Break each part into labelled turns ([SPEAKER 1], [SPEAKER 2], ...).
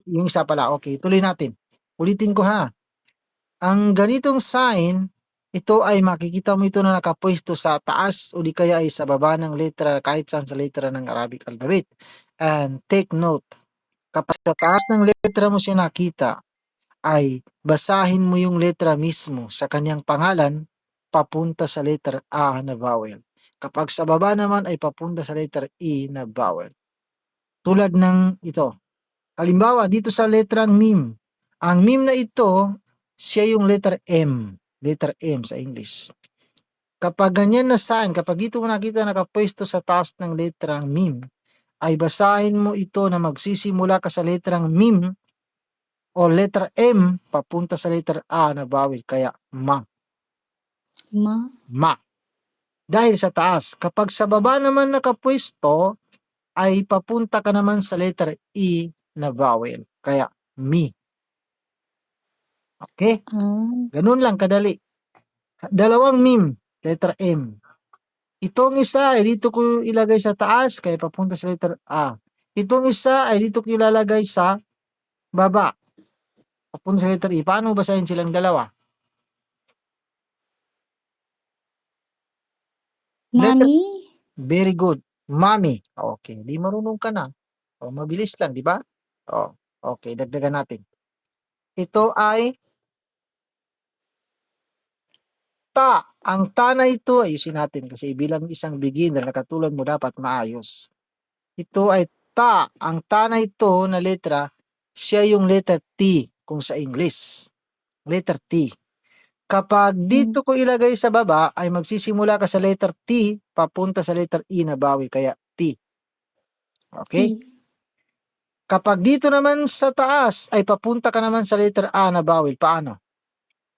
[SPEAKER 1] yung isa pala. Okay, tuloy natin. Ulitin ko ha. Ang ganitong sign, ito ay makikita mo ito na nakapwesto sa taas o di kaya ay sa baba ng letra kahit saan sa letra ng Arabic alphabet. And take note, kapag sa taas ng letra mo siya nakita, ay basahin mo yung letra mismo sa kanyang pangalan papunta sa letter A na vowel. Kapag sa baba naman ay papunta sa letter E na vowel. Tulad ng ito. Halimbawa, dito sa letrang mim. Ang mim na ito, siya yung letter M. Letter M sa English. Kapag ganyan na sign, kapag dito mo nakita nakapwesto sa taas ng letrang mim, ay basahin mo ito na magsisimula ka sa letrang mim o letter M papunta sa letter A na vowel. Kaya ma. Ma. Dahil sa taas. Kapag sa baba naman nakapwesto, ay papunta ka naman sa letter E na vowel. Kaya mi. Okay? Ganun lang kadali. Dalawang mim, letter M. Itong isa ay dito ko ilagay sa taas, kaya papunta sa letter A. Itong isa ay dito ko ilalagay sa baba, papunta sa letter E. Paano basahin silang dalawa?
[SPEAKER 2] Mami.
[SPEAKER 1] Very good. Mami. Okay. Di marunong ka na. O, mabilis lang, di ba? O, okay. Dagdagan natin. Ito ay ta. Ang ta na ito, ayusin natin kasi bilang isang beginner na katulad mo dapat maayos. Ito ay ta. Ang ta na ito na letra, siya yung letter T kung sa English. Letter T. Kapag dito ko ilagay sa baba, ay magsisimula ka sa letter T, papunta sa letter E na bawi, kaya T. Okay? Kapag dito naman sa taas, ay papunta ka naman sa letter A na bawil. Paano?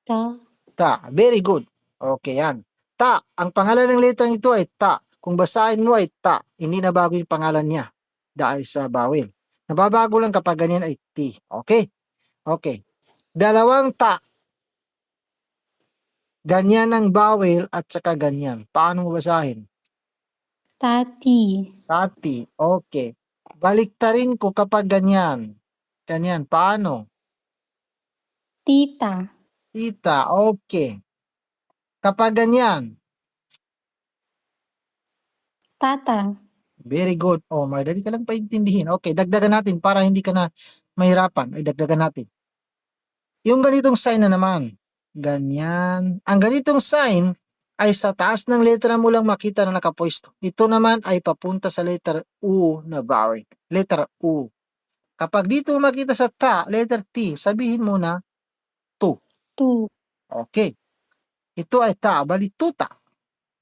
[SPEAKER 2] Ta.
[SPEAKER 1] Ta. Very good. Okay, yan. Ta. Ang pangalan ng letra nito ay ta. Kung basahin mo ay ta. Hindi na bago yung pangalan niya dahil sa bawil. Nababago lang kapag ganyan ay T. Okay? Okay. Dalawang ta. Ganyan ang bawil at saka ganyan. Paano mo basahin?
[SPEAKER 2] Tati.
[SPEAKER 1] Tati. Okay. Baliktarin ko kapag ganyan. Ganyan. Paano?
[SPEAKER 2] Tita.
[SPEAKER 1] Tita. Okay. Kapag ganyan.
[SPEAKER 2] Tata.
[SPEAKER 1] Very good. Oh, madali ka lang paintindihin. Okay, dagdagan natin para hindi ka na mahirapan. Ay, dagdagan natin. Yung ganitong sign na naman. Ganyan. Ang ganitong sign ay sa taas ng letra mo lang makita na nakapwesto. Ito naman ay papunta sa letter U na vowel. Letter U. Kapag dito makita sa ta, letter T, sabihin mo na tu.
[SPEAKER 2] Tu.
[SPEAKER 1] Okay. Ito ay ta, bali tuta.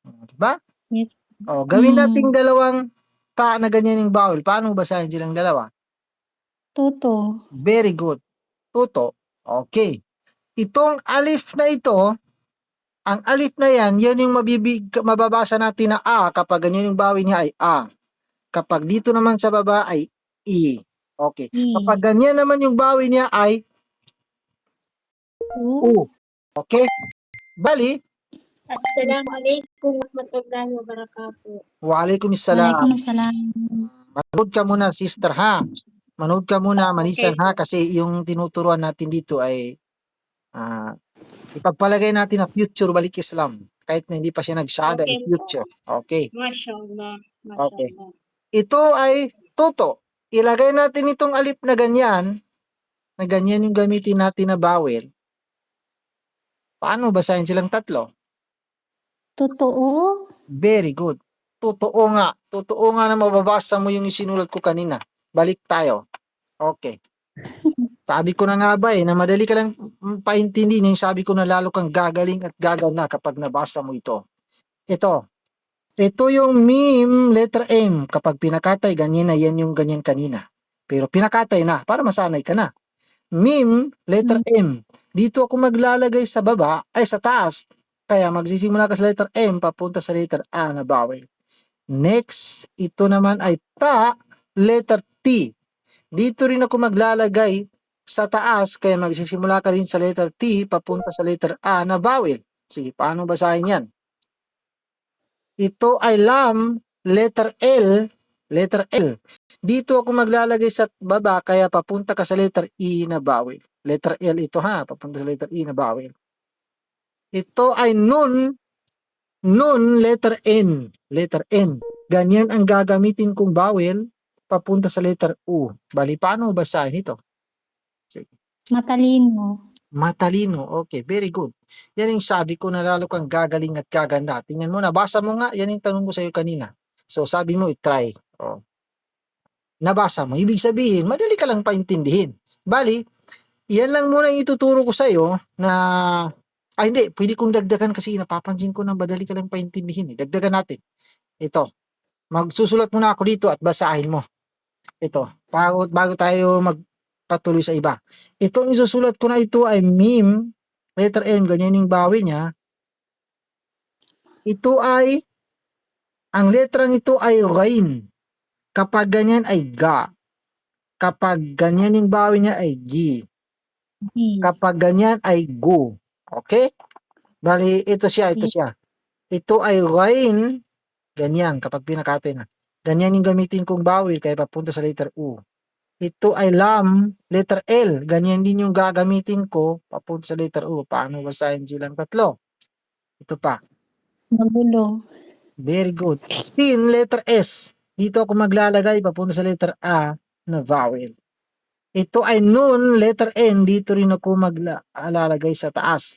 [SPEAKER 1] Diba?
[SPEAKER 2] Yes.
[SPEAKER 1] O, gawin nating dalawang ta na ganyan yung vowel. Paano basahin silang dalawa?
[SPEAKER 2] Tuto.
[SPEAKER 1] Very good. Tuto. Okay. Itong alif na ito, ang alif na yan, yan yung mababasa natin na A kapag ganyan yung bawin niya ay A. Kapag dito naman sa baba ay E. Okay. Kapag ganyan naman yung bawin niya ay U. Okay? Bali,
[SPEAKER 3] Assalamualaikum warahmatullahi wabarakatuh.
[SPEAKER 1] Waalaikumsalam.
[SPEAKER 2] Waalaikumsalam.
[SPEAKER 1] Manood ka muna, sister, ha? Manood ka muna, Manisan, ha? Kasi yung tinuturuan natin dito ay ipagpalagay natin na future balik Islam. Kahit na hindi pa siya nagsada ay future. Okay.
[SPEAKER 3] Mashallah.
[SPEAKER 1] Okay. Ito ay toto. Ilagay natin itong alif na ganyan yung gamitin natin na bawel. Paano basahin silang tatlo?
[SPEAKER 2] Totoo.
[SPEAKER 1] Very good. Totoo nga. Totoo nga na mababasa mo yung isinulat ko kanina. Balik tayo. Okay. Sabi ko na nga ba na madali ka lang paintindihin. Sabi ko na lalo kang gagaling at gagana kapag nabasa mo ito. Ito yung meme letter M. Kapag pinakatay, ganyan na yan yung ganyan kanina. Pero pinakatay na para masanay ka na. Meme letter M. Dito ako maglalagay sa baba, ay sa taas. Kaya magsisimula ka sa letter M, papunta sa letter A na vowel. Next, ito naman ay ta, letter T. Dito rin ako maglalagay sa taas, kaya magsisimula ka rin sa letter T, papunta sa letter A na vowel. Sige, paano basahin yan? Ito ay lam, letter L, letter L. Dito ako maglalagay sa baba, kaya papunta ka sa letter E na vowel. Letter L ito ha, papunta sa letter E na vowel. Ito ay nun, letter N. Letter N. Ganyan ang gagamitin kong vowel papunta sa letter U. Bali, paano basahin ito? Sige.
[SPEAKER 2] Matalino.
[SPEAKER 1] Matalino. Okay, very good. Yan yung sabi ko na lalo kang gagaling at gaganda. Tingnan mo, nabasa mo nga. Yan yung tanong ko sa'yo kanina. So, sabi mo, i-try. Oh. Nabasa mo. Ibig sabihin, madali ka lang paintindihin. Bali, yan lang muna yung ituturo ko sa'yo na, hindi, pwede kong dagdagan kasi napapansin ko na madali ka lang paintindihin. Dagdagan natin. Ito, magsusulat muna ako dito at basahin mo. Ito, bago tayo magpatuloy sa iba. Itong isusulat ko na ito ay meme, letter M, ganyan yung bawi niya. Ito ay, ang letrang ito ay rain. Kapag ganyan ay ga. Kapag ganyan yung bawi niya ay gi.
[SPEAKER 2] G.
[SPEAKER 1] Kapag ganyan ay go. Okay? Bali, ito siya. Ito ay rain, ganyan, kapag pinakatin na. Ganyan yung gamitin kong bawil, kaya papunta sa letter U. Ito ay lam, letter L. Ganyan din yung gagamitin ko, papunta sa letter U. Paano basahin silang tatlo? Ito pa.
[SPEAKER 2] Magulo.
[SPEAKER 1] Very good. Sin, letter S. Dito ako maglalagay, papunta sa letter A na vowel. Ito ay nun, letter N. Dito rin ako maglalagay sa taas.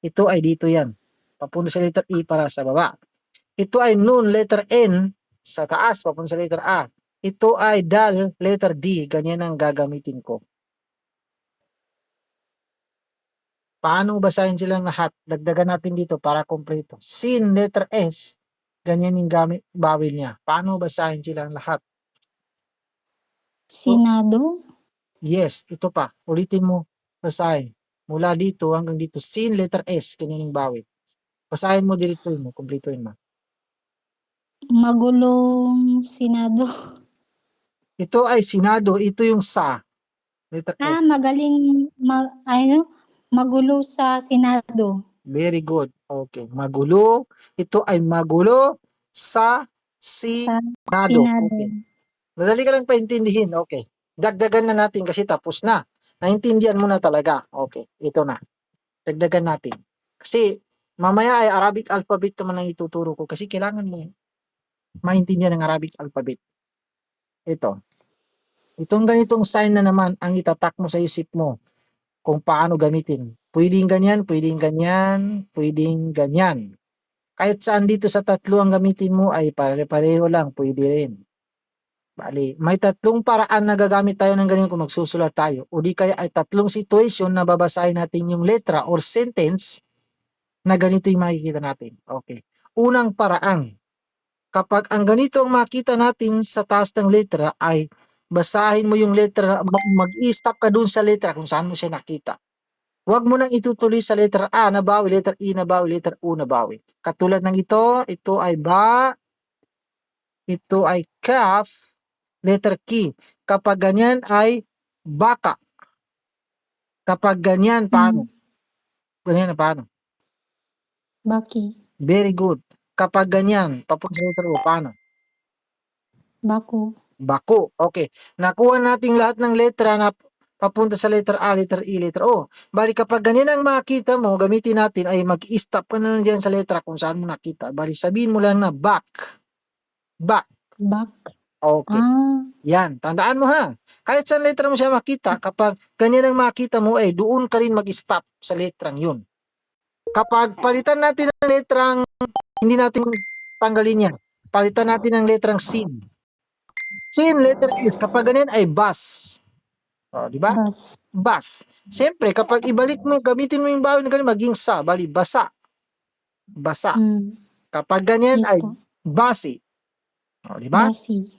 [SPEAKER 1] Ito ay dito yan. Papunta sa letter E para sa baba. Ito ay nun, letter N, sa taas, papunta sa letter A. Ito ay dal, letter D. Ganyan ang gagamitin ko. Paano basahin silang lahat? Dagdagan natin dito para kompleto. Sin, letter S. Ganyan yung bawil niya. Paano basahin silang lahat?
[SPEAKER 2] Sinado.
[SPEAKER 1] Yes, ito pa. Ulitin mo. Basahin. Mula dito hanggang dito. Sin, letter S. Ganyan yung bawil. Basahin mo, diretsuhin mo. Kumpletuhin mo.
[SPEAKER 2] Magulong Senado.
[SPEAKER 1] Ito ay sinado. Ito yung sa. Letter S.
[SPEAKER 2] Magaling, magulo sa Senado.
[SPEAKER 1] Very good. Okay. Magulo. Ito ay magulo sa
[SPEAKER 2] Sa
[SPEAKER 1] Senado.
[SPEAKER 2] Senado.
[SPEAKER 1] Okay. Madali ka lang paintindihin. Okay. Dagdagan na natin kasi tapos na. Naintindihan mo na talaga. Okay. Ito na. Dagdagan natin. Kasi mamaya ay Arabic alphabet naman ang ituturo ko kasi kailangan mo maintindihan ng Arabic alphabet. Ito. Itong ganitong sign na naman ang itatak mo sa isip mo kung paano gamitin. Pwedeng ganyan, pwedeng ganyan, pwedeng ganyan. Kahit saan dito sa tatlo ang gamitin mo ay pare-pareho lang, pwede rin. Bali, may tatlong paraan na gagamit tayo ng ganyan kung magsusulat tayo. O di kaya ay tatlong situation na babasahin natin yung letra or sentence na ganito yung makikita natin. Okay. Unang paraan, kapag ang ganito ang makita natin sa taas ng letra ay basahin mo yung letra, mag-i-stop ka dun sa letra kung saan mo siya nakita. Huwag mo nang itutuloy sa letter A na bawi, letter E na bawi, letter U na bawi. Katulad ng ito ay ba, ito ay kaf, letter K. Kapag ganyan ay baka. Kapag ganyan, paano? Ganyan na paano?
[SPEAKER 2] Baki.
[SPEAKER 1] Very good. Kapag ganyan, papunta sa letter U, paano?
[SPEAKER 2] Bako.
[SPEAKER 1] Bako. Okay. Nakuha natin lahat ng letra na papunta sa letter A, letter E, letter O. Bali kapag ganyan ang makita mo, gamitin natin ay mag-stop ka na dyan sa letra kung saan mo nakita. Bali sabihin mo lang na back. Back.
[SPEAKER 2] Bak.
[SPEAKER 1] Okay. Yan. Tandaan mo ha. Kahit sa letra mo siya makita, kapag ganyan ang makita mo, doon ka rin mag-stop sa letrang yun. Kapag palitan natin ang letrang, hindi natin tanggalin yan. Palitan natin ang letrang sin. Sin, letter S. Kapag ganyan ay bus. O, di ba?
[SPEAKER 2] Bas.
[SPEAKER 1] Bus. Siyempre, kapag ibalik mo, gamitin mo yung bawal na ganyan, maging sa, bali, basa. Basa. Kapag ganyan
[SPEAKER 2] Yes
[SPEAKER 1] ay
[SPEAKER 2] po.
[SPEAKER 1] basi. O, di ba?
[SPEAKER 2] Basi.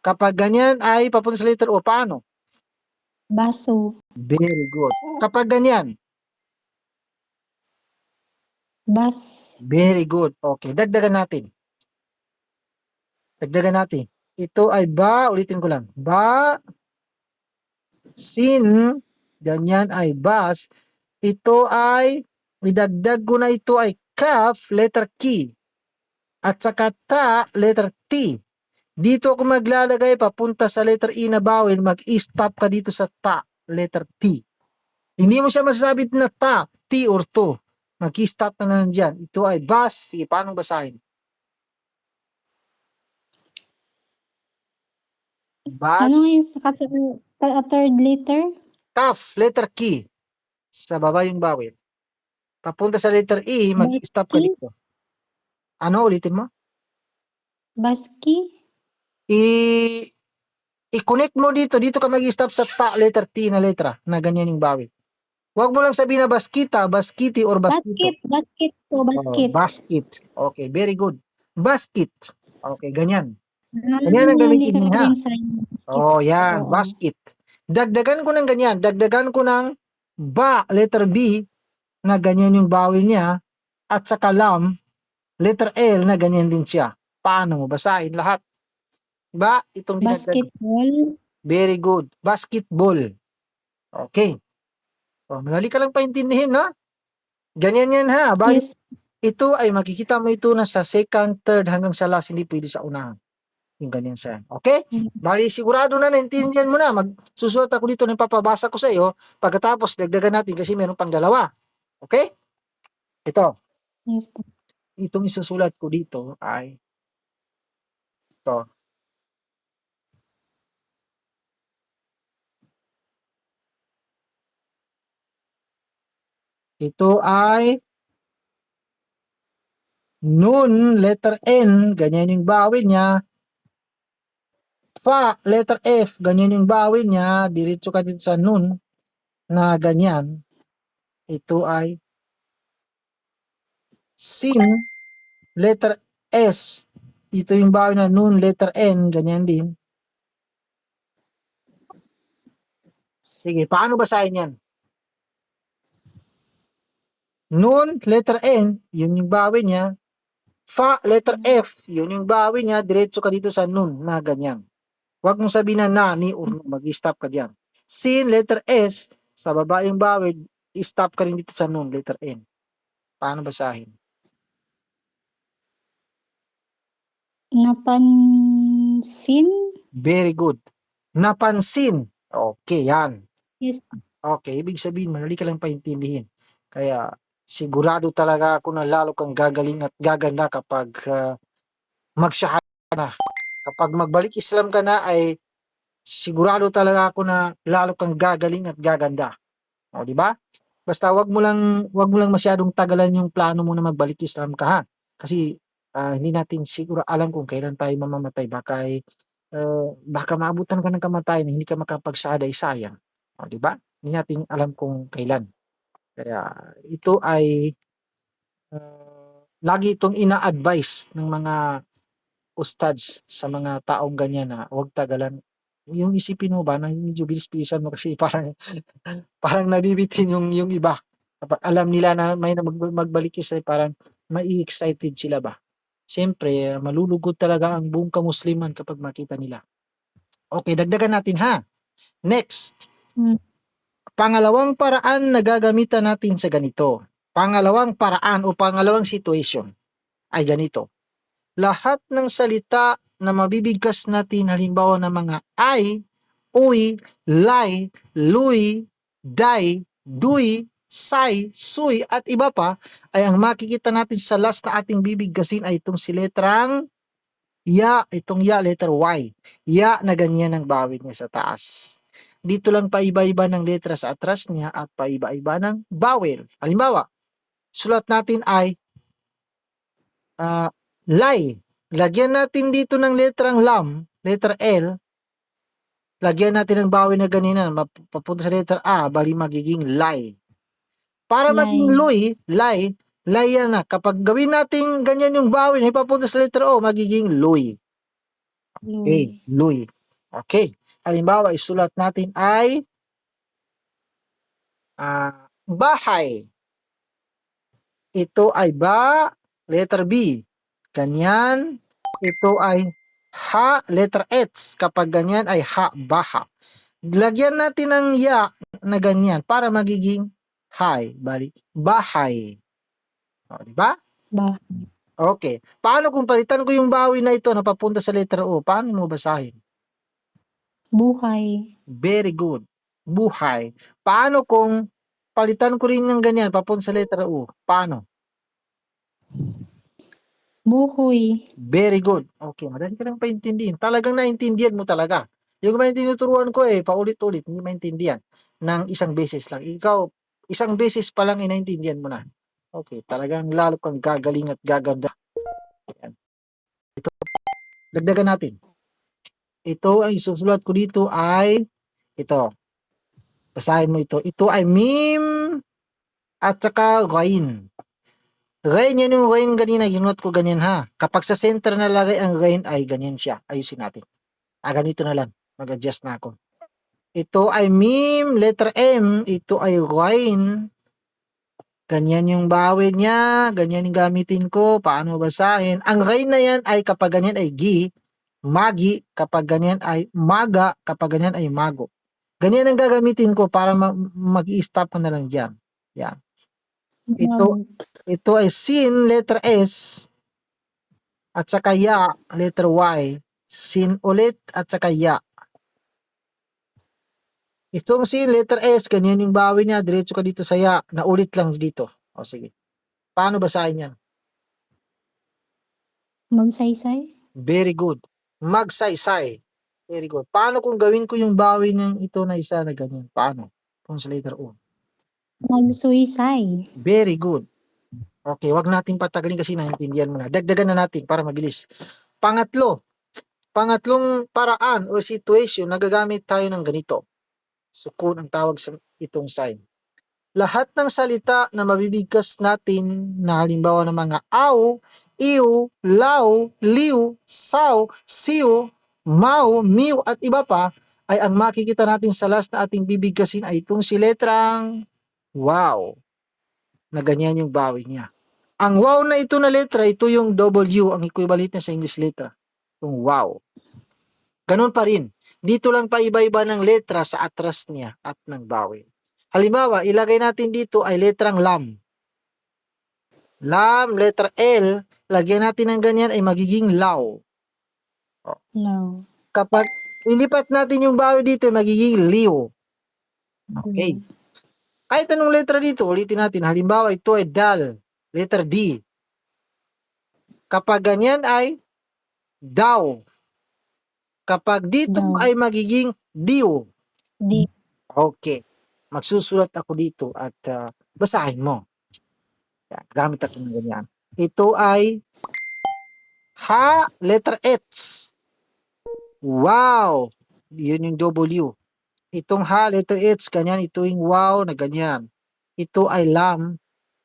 [SPEAKER 1] Kapag ganyan ay papunta sa letter O, paano?
[SPEAKER 2] Baso.
[SPEAKER 1] Very good. Kapag ganyan,
[SPEAKER 2] Bas.
[SPEAKER 1] very good. Okay, dagdagan natin. Dagdagan natin. Ito ay ba, ulitin ko lang. Ba, sin, ganyan ay bas. Ito ay, idagdag ko na ito ay kaf, letter K. At saka ta, letter T. Dito ako maglalagay papunta sa letter E na vowel, mag-stop ka dito sa ta, letter T. Hindi mo siya masasabi na ta, T or to. Mag-stop ka na lang dyan. Ito ay bus. Sige, paano basahin?
[SPEAKER 2] Ano nga
[SPEAKER 1] Bus,
[SPEAKER 2] yung third letter?
[SPEAKER 1] kaf, letter K. Sa baba yung vowel. Papunta sa letter E, mag-stop ka
[SPEAKER 2] Baski?
[SPEAKER 1] dito. Ano, ulitin mo?
[SPEAKER 2] Baski?
[SPEAKER 1] I- I-connect mo dito ka mag-stop sa ta, letter T na letra, na ganyan yung vowel. Huwag mo lang sabihin na baskita, baskiti, or baskito.
[SPEAKER 2] Basket po,
[SPEAKER 1] Oh,
[SPEAKER 2] basket.
[SPEAKER 1] basket. Okay, very good. Basket. Okay, ganyan.
[SPEAKER 2] Ah,
[SPEAKER 1] Ganyan ang
[SPEAKER 2] hindi
[SPEAKER 1] gamitin
[SPEAKER 2] ka
[SPEAKER 1] niya.
[SPEAKER 2] nagawin sa basket.
[SPEAKER 1] Oh, yan,
[SPEAKER 2] Oo.
[SPEAKER 1] basket. Dagdagan ko ng ganyan. Dagdagan ko ng ba, letter B, na ganyan yung vowel niya, at saka lam, letter L, na ganyan din siya. Paano mo basahin lahat? Ba, itong dinagdag.
[SPEAKER 2] Basketball.
[SPEAKER 1] Very good. Basketball. Okay. Oh, madali ka lang paintindihin, no? Ganyan yan ha. Bali,
[SPEAKER 2] Yes.
[SPEAKER 1] ito ay makikita mo ito na sa second, third, hanggang sa last, hindi pwede sa unahan. Yung ganyan sa. Okay? Bali, sigurado na naintindihan mo na. Magsusuot ako dito ng papabasa ko sa iyo. Pagkatapos, dagdagan natin kasi meron pang dalawa. Okay? Ito.
[SPEAKER 2] Yes po.
[SPEAKER 1] Itong isusulat ko dito ay ito. Ito ay nun, letter N, ganyan yung bawin niya. Fa, letter F, ganyan yung bawin niya. Diretso ka dito sa nun na ganyan. Ito ay sin, letter S. Ito yung bawin na nun, letter N, ganyan din. Sige, paano basahin yan? Nun, letter N, yun yung bawin niya. Fa, letter F, yun yung bawin niya. Diretso ka dito sa nun na ganyan. Huwag mong sabihin na ni or no, mag-stop ka diyan. Sin, letter S, sa baba yung bawin, stop ka rin dito sa nun, letter N. Paano basahin?
[SPEAKER 2] Napansin?
[SPEAKER 1] Very good. Napansin. Okay, yan.
[SPEAKER 2] Yes.
[SPEAKER 1] Okay, ibig sabihin, madali ka lang paintindihin. Kaya, sigurado talaga ako na lalo kang gagaling at gaganda kapag magsyahada ka na. Kapag magbalik Islam ka na, ay sigurado talaga ako na lalo kang gagaling at gaganda. O, di ba? Basta wag mo lang masyadong tagalan yung plano mo na magbalik Islam ka ha. Kasi hindi natin siguro alam kung kailan tayo mamamatay. Baka maabutan ka ng kamatayan na hindi ka makapagsada ay sayang. O, di ba? Hindi natin alam kung kailan. Kaya ito ay lagi itong ina-advise ng mga ustads sa mga taong ganyan na huwag tagalan. Yung isipin mo ba na medyo bilis-bilisan mo kasi parang nabibitin yung iba. Kapag alam nila na may magbalik Israel, parang mai-excited sila ba. Siyempre, malulugod talaga ang buong kamusliman kapag makita nila. Okay, dagdagan natin ha. Next,
[SPEAKER 2] Hmm.
[SPEAKER 1] pangalawang paraan na gagamitan natin sa ganito. Pangalawang paraan o pangalawang situation ay ganito. Lahat ng salita na mabibigkas natin halimbawa ng mga ay, uy, lay, luy, day, duy, say, suy at iba pa ay ang makikita natin sa last na ating bibigkasin ay itong si letrang ya, itong ya, letter Y. Ya na ganyan ang bawin niya sa taas. Dito lang paiba-iba ng letra sa atras niya at paiba-iba ng vowel. Halimbawa, sulat natin ay lay. Lagyan natin dito ng letrang lam, letter L. Lagyan natin ng bawin na ganina, papunta sa letter A, bali magiging lay. Para maging
[SPEAKER 2] Lay.
[SPEAKER 1] lay yan na. Kapag gawin natin ganyan yung bawin, papunta sa letter O, magiging luy. Okay,
[SPEAKER 2] Luy.
[SPEAKER 1] luy. Okay. Halimbawa, isulat natin ay bahay. Ito ay ba, letter B. Ganyan. Ito ay ha, letter H. Kapag ganyan ay ha, baha. Lagyan natin ng ya na ganyan para magiging hay. Bali, bahay. O, di ba?
[SPEAKER 2] Ba.
[SPEAKER 1] Okay. Paano kung palitan ko yung bawi na ito na papunta sa letra O? Paano mo basahin?
[SPEAKER 2] Buhay.
[SPEAKER 1] Very good. Buhay. Paano kung palitan ko rin ng ganyan papunta sa letra U? Paano?
[SPEAKER 2] Buhoy.
[SPEAKER 1] Very good. Okay, madali ka lang paintindihin. Talagang naintindihan mo talaga. Yung mga tinuturuan ko paulit-ulit, hindi maintindihan ng isang beses lang. Ikaw, isang beses pa lang inaintindihan mo na. Okay, talagang lalo kang gagaling at gaganda. Ayan. Ito, dagdagan natin. Ito ay susulat ko dito ay ito. Basahin mo ito. Ito ay meme at saka rain. Rain, yan yung rain ganina. Ginuot ko ganyan ha. Kapag sa center nalagay ang rain ay ganyan siya. Ayusin natin. Ganito na lang. Mag-adjust na ako. Ito ay meme, letter M. Ito ay rain. Ganyan yung bawin niya. Ganyan yung gamitin ko. Paano basahin? Ang rain na yan ay kapag ganyan ay gi. Magi. Kapag ganyan ay maga. Kapag ganyan ay mago. Ganyan ang gagamitin ko para mag-i-stop ko na lang dyan. Yan. Ito,
[SPEAKER 2] Mag.
[SPEAKER 1] ito ay sin, letter S. At saka ya, letter Y. Sin ulit at saka ya. Itong sin, letter S, ganyan yung bawi niya. Diretso ka dito sa ya. Naulit lang dito. O sige. Paano basahin yan?
[SPEAKER 2] Magsaysay.
[SPEAKER 1] Very good. Magsaysay. Very good. Paano kung gawin ko yung bawi ng ito na isa na ganyan? Paano? Kung sa letter O.
[SPEAKER 2] Magsuysay.
[SPEAKER 1] Very good. Okay, wag natin patagalin kasi naintindihan mo na. Dagdagan na natin para mabilis. Pangatlong paraan o situation, nagagamit tayo ng ganito. Sukun ang tawag sa itong sign. Lahat ng salita na mabibigkas natin na halimbawa ng mga aw, iw, law, liw, saw, siw, mau, miw at iba pa ay ang makikita natin sa last na ating bibigkasin ay itong si letrang wow na ganyan yung bawi niya. Ang wow na ito na letra, ito yung W, ang equivalent niya sa English letra. Yung wow. Ganun pa rin. Dito lang pa iba-iba ng letra sa atras niya at ng bawin. Halimbawa, ilagay natin dito ay letrang lam. Lam, letter L, lagyan natin ng ganyan ay magiging law.
[SPEAKER 2] Law.
[SPEAKER 1] Kapag ilipat natin yung bawin dito, ay magiging liw. Okay. Kahit anong letra dito, ulitin natin. Halimbawa, ito ay dal, letter D. Kapag ganyan ay daw. Kapag dito
[SPEAKER 2] Daw.
[SPEAKER 1] ay magiging diw.
[SPEAKER 2] Di.
[SPEAKER 1] Okay. Magsusulat ako dito at basahin mo. Yan, gamit ako ng ganyan. Ito ay ha, letter H. Wow! Yun yung W. Itong ha, letter H, ganyan. Ito yung wow na ganyan. Ito ay lam,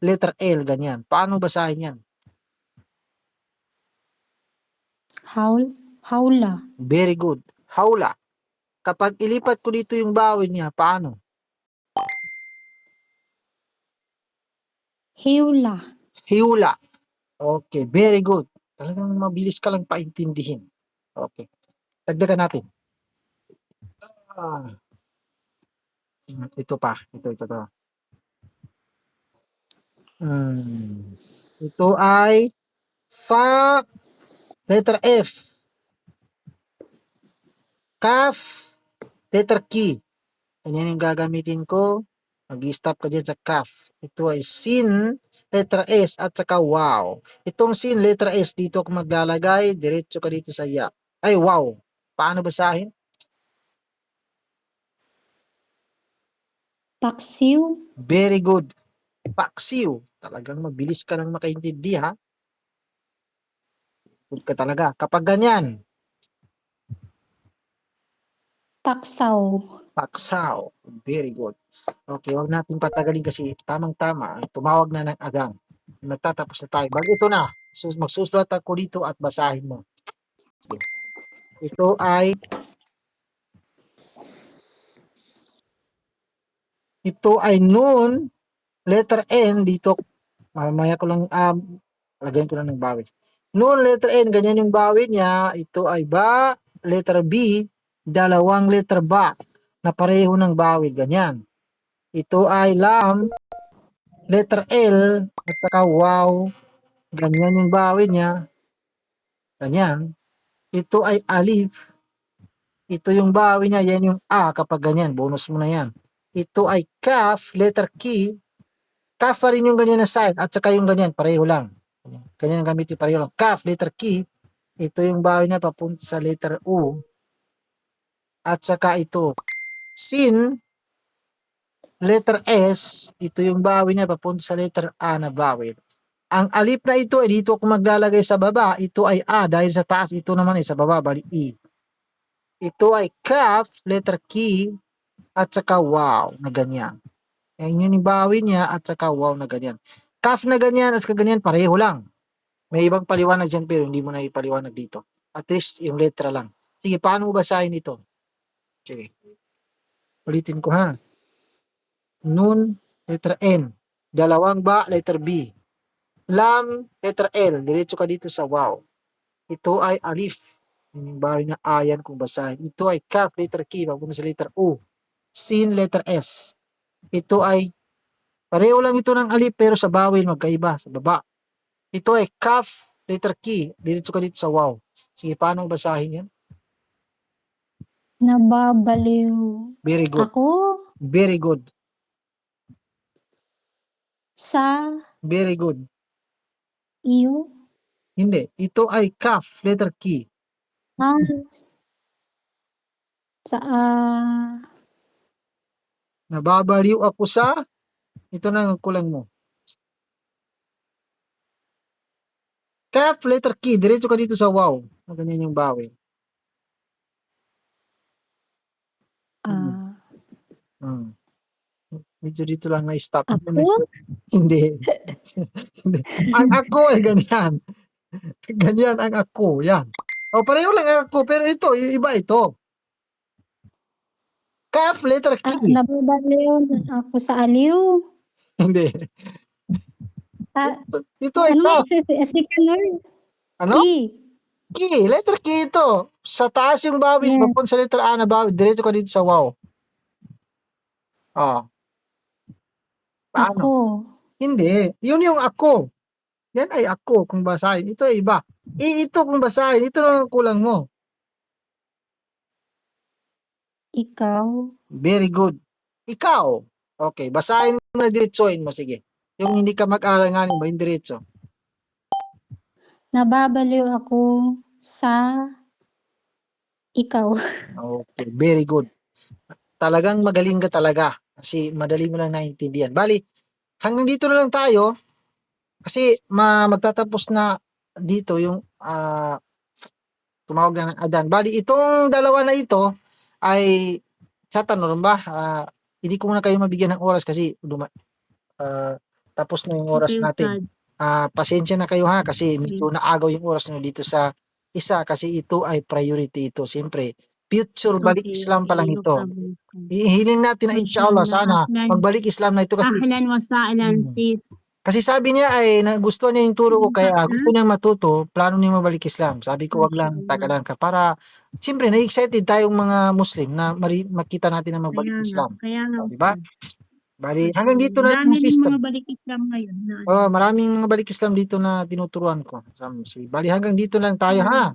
[SPEAKER 1] letter L, ganyan. Paano basahin yan?
[SPEAKER 2] Haul. Haula.
[SPEAKER 1] Very good. Hawla. Kapag ilipat ko dito yung bawin niya, paano?
[SPEAKER 2] Hiwla.
[SPEAKER 1] Hiwla. Okay, very good. Talagang mabilis ka lang paintindihin. Okay. Dagdagan natin. Ito pa. Ito. Ito ay fa, letter F. Kaf, letter K. Ganyan yung gagamitin ko. Mag-stop ka dyan sa kaf. Ito ay sin, letter S at saka wow. Itong sin, letter S, dito ako maglalagay. Diretso ka dito sa ya. Ay, wow. Paano basahin?
[SPEAKER 2] Taksiw.
[SPEAKER 1] Very good. Paksiw. Talagang mabilis ka lang makaintindi ha. Good ka talaga. Kapag ganyan,
[SPEAKER 2] Taksaw.
[SPEAKER 1] paksaw. Very good. Okay, wag natin patagalin kasi tamang-tama. Tumawag na ng agang. Magtatapos na tayo. Bago ito na. Magsusulat ako dito at basahin mo. Ito ay noon, letter N dito. Mamaya ko lang lagyan ko lang ng bawi. Noon, letter N, ganyan yung bawi niya. Ito ay ba, letter B, dalawang letter ba na pareho ng bawi, ganyan. Ito ay lam, letter L, at saka wow, Ganyan yung bawin niya. Ganyan. Ito ay alif. Ito yung bawi niya. Yan yung a kapag ganyan. Bonus mo na yan. Ito ay kaf, letter key. Kaf pa rin yung ganyan na sign. At saka yung ganyan, pareho lang. Ganyan ang gamitin, pareho lang. Kaf, letter key. Ito yung bawi niya papunta sa letter U. At saka ito. Sin, letter S. Ito yung bawi niya papunta sa letter A na bawil. Ang alip na ito, dito ako maglalagay sa baba. Ito ay A dahil sa taas. Ito naman ay sa baba, bali E. Ito ay kaf, letter key. At saka wow na ganyan. Yan yung bawi niya at saka wow na ganyan. Kaf na ganyan at saka ganyan, pareho lang. May ibang paliwanag dyan pero hindi mo na ipaliwanag dito. At least yung letra lang. Sige, paano mo basahin ito? Sige. Ulitin ko ha. Nun, letter N. Dalawang ba, letter B. Lam, letter L. Diretso ka dito sa wow. Ito ay alif. Yung bawi na ayan kung basahin. Ito ay kaf, letter K. Papunta sa letter U. Sin, letter S. Ito ay pareho lang ito ng alif pero sa bawil magkaiba sa baba. Ito ay kaf, letter key. Dito ka dito sa wow. Sige, paano basahin yan?
[SPEAKER 2] Nababaliw
[SPEAKER 1] Very good.
[SPEAKER 2] ako
[SPEAKER 1] Very good.
[SPEAKER 2] sa
[SPEAKER 1] Very good.
[SPEAKER 2] iyo.
[SPEAKER 1] Hindi. Ito ay kaf, letter key.
[SPEAKER 2] Ah, sa
[SPEAKER 1] Nababaliw ako sa ito na ang kulang mo. Kaf, letter key. Diretso ka dito sa wow. Ganyan yung bawil.
[SPEAKER 2] ah,
[SPEAKER 1] Hmm. Medyo dito lang na-stop.
[SPEAKER 2] ako
[SPEAKER 1] Hindi. Hindi. Ang ako ay ganyan. Ganyan ang ako. Yan. O, pareho lang ang ako. Pero ito, yung iba ito. Kaf, letter key.
[SPEAKER 2] nababaliw ako sa aliw.
[SPEAKER 1] Hindi.
[SPEAKER 2] Ah,
[SPEAKER 1] Ito ay
[SPEAKER 2] ano nga
[SPEAKER 1] kaf.
[SPEAKER 2] second word?
[SPEAKER 1] Ano?
[SPEAKER 2] Key.
[SPEAKER 1] Key. Letter key ito. Sa taas yung bawil.
[SPEAKER 2] Yes.
[SPEAKER 1] Papunta sa letter A na bawil. Diretso ka dito sa wow. Oh. Paano?
[SPEAKER 2] Ako.
[SPEAKER 1] Hindi. Yun yung ako. Yan ay ako kung basahin. Ito ay iba. Ito kung basahin. Ito lang ang kulang mo.
[SPEAKER 2] Ikaw.
[SPEAKER 1] Very good. Ikaw. Okay. Basahin mo na diretsoin mo. Sige. Yung hindi ka mag-alanganin ba? Yung diretso.
[SPEAKER 2] Nababaliw ako sa ikaw.
[SPEAKER 1] Okay. Very good. Talagang magaling ka talaga. Kasi madali mo lang naintindihan. Bali, hanggang dito na lang tayo. Kasi magtatapos na dito yung tumawag na ng adan. Bali, itong dalawa na ito ay sa tanong ba? Hindi ko muna kayo mabigyan ng oras kasi tapos na yung oras
[SPEAKER 3] Okay,
[SPEAKER 1] natin.
[SPEAKER 3] Ustad.
[SPEAKER 1] Pasensya na kayo ha kasi medyo naagaw yung oras nyo dito sa isa kasi ito ay priority ito. Siyempre, future balik
[SPEAKER 3] Okay,
[SPEAKER 1] Islam pa lang
[SPEAKER 3] no
[SPEAKER 1] ito.
[SPEAKER 3] problem, Ustad.
[SPEAKER 1] Ihiling natin na inshallah sana
[SPEAKER 3] Ahlan.
[SPEAKER 1] magbalik Islam na ito kasi
[SPEAKER 3] Ahlan wa sahlan,
[SPEAKER 1] Hmm.
[SPEAKER 3] sis.
[SPEAKER 1] kasi sabi niya ay gusto niya yung turo ko kaya gusto niyang matuto, plano niya mabalik Islam. Sabi ko wag lang tagalan ka para siyempre na-excited tayong mga Muslim na makita natin na magbalik Islam.
[SPEAKER 3] Kaya nga,
[SPEAKER 1] O, di ba?
[SPEAKER 3] Ustad.
[SPEAKER 1] Bali, hanggang dito na lang
[SPEAKER 3] Dami
[SPEAKER 1] yung
[SPEAKER 3] din
[SPEAKER 1] system.
[SPEAKER 3] mga balik Islam ngayon na
[SPEAKER 1] Oh, maraming mga balik Islam dito na tinuturuan ko. Bali, hanggang dito lang tayo ha.